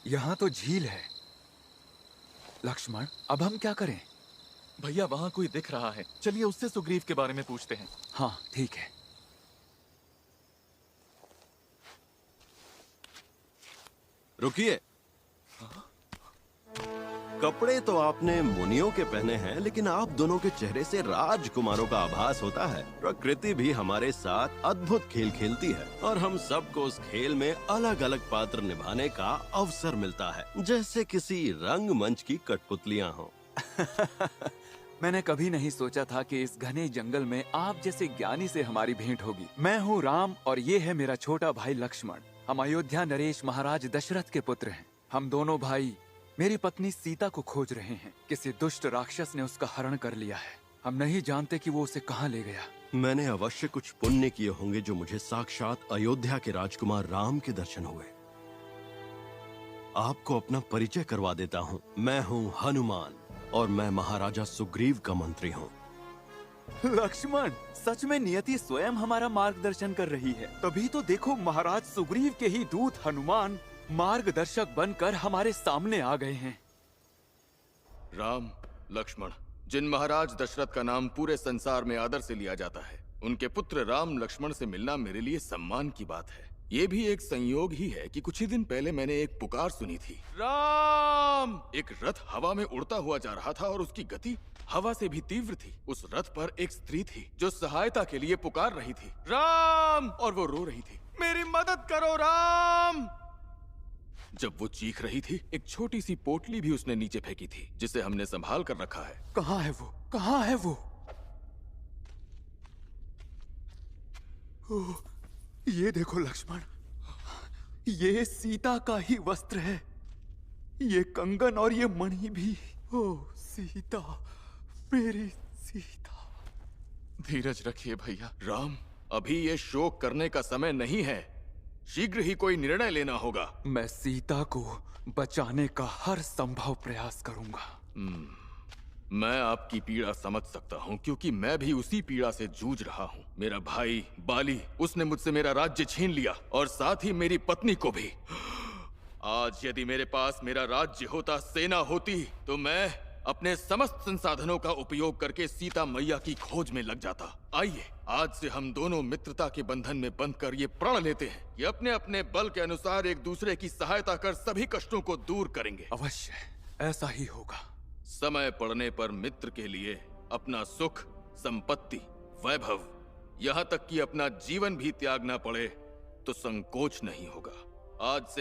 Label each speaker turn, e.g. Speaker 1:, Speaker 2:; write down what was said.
Speaker 1: यहाँ तो झील है। लक्ष्मण, अब हम क्या करें?
Speaker 2: भैया वहां कोई दिख रहा है, चलिए उससे सुग्रीव के बारे में पूछते हैं।
Speaker 1: हाँ ठीक है।
Speaker 3: रुकिए। कपड़े तो आपने मुनियों के पहने हैं, लेकिन आप दोनों के चेहरे से राजकुमारों का आभास होता है। प्रकृति भी हमारे साथ अद्भुत खेल खेलती है और हम सबको उस खेल में अलग अलग पात्र निभाने का अवसर मिलता है, जैसे किसी रंगमंच की कठपुतलियां हों।
Speaker 1: मैंने कभी नहीं सोचा था कि इस घने जंगल में आप जैसे ज्ञानी से हमारी भेंट होगी। मैं हूँ राम और ये है मेरा छोटा भाई लक्ष्मण। हम अयोध्या नरेश महाराज दशरथ के पुत्र हैं। हम दोनों भाई मेरी पत्नी सीता को खोज रहे हैं। किसी दुष्ट राक्षस ने उसका हरण कर लिया है। हम नहीं जानते कि वो उसे कहाँ ले गया।
Speaker 3: मैंने अवश्य कुछ पुण्य किए होंगे जो मुझे साक्षात अयोध्या के राजकुमार राम के दर्शन हुए। आपको अपना परिचय करवा देता हूँ। मैं हूँ हनुमान और मैं महाराजा सुग्रीव का मंत्री हूँ।
Speaker 1: लक्ष्मण, सच में नियति स्वयं हमारा मार्गदर्शन कर रही है। तभी तो देखो, महाराज सुग्रीव के ही दूत हनुमान मार्गदर्शक बनकर हमारे सामने आ गए हैं।
Speaker 4: राम, लक्ष्मण, जिन महाराज दशरथ का नाम पूरे संसार में आदर से लिया जाता है, उनके पुत्र राम लक्ष्मण से मिलना मेरे लिए सम्मान की बात है। ये भी एक संयोग ही है कि कुछ ही दिन पहले मैंने एक पुकार सुनी थी, राम। एक रथ हवा में उड़ता हुआ जा रहा था और उसकी गति हवा से भी तीव्र थी। उस रथ पर एक स्त्री थी जो सहायता के लिए पुकार रही थी, राम, और वो रो रही थी, मेरी मदद करो राम। जब वो चीख रही थी, एक छोटी सी पोटली भी उसने नीचे फेंकी थी, जिसे हमने संभाल कर रखा है।
Speaker 1: कहाँ है वो? कहाँ है वो? ओह, ये देखो लक्ष्मण, ये सीता का ही वस्त्र है। ये कंगन और ये मणि भी। ओह सीता, मेरी सीता।
Speaker 4: धीरज रखिए भैया। राम, अभी ये शोक करने का समय नहीं है। शीघ्र ही कोई निर्णय लेना होगा।
Speaker 1: मैं सीता को बचाने का हर संभव प्रयास करूंगा।
Speaker 4: मैं आपकी पीड़ा समझ सकता हूँ, क्योंकि मैं भी उसी पीड़ा से जूझ रहा हूँ। मेरा भाई बाली, उसने मुझसे मेरा राज्य छीन लिया और साथ ही मेरी पत्नी को भी। आज यदि मेरे पास मेरा राज्य होता, सेना होती, तो मैं अपने समस्त संसाधनों का उपयोग करके सीता मैया की खोज में लग जाता। आइए, आज से हम दोनों मित्रता के बंधन में बंधकर ये प्रण लेते हैं कि अपने अपने बल के अनुसार एक दूसरे की सहायता कर सभी कष्टों को दूर करेंगे।
Speaker 1: अवश्य, ऐसा ही होगा।
Speaker 4: समय पड़ने पर मित्र के लिए अपना सुख, संपत्ति, वैभव, यहाँ तक कि अपना जीवन भी त्यागना पड़े तो संकोच नहीं होगा। आज से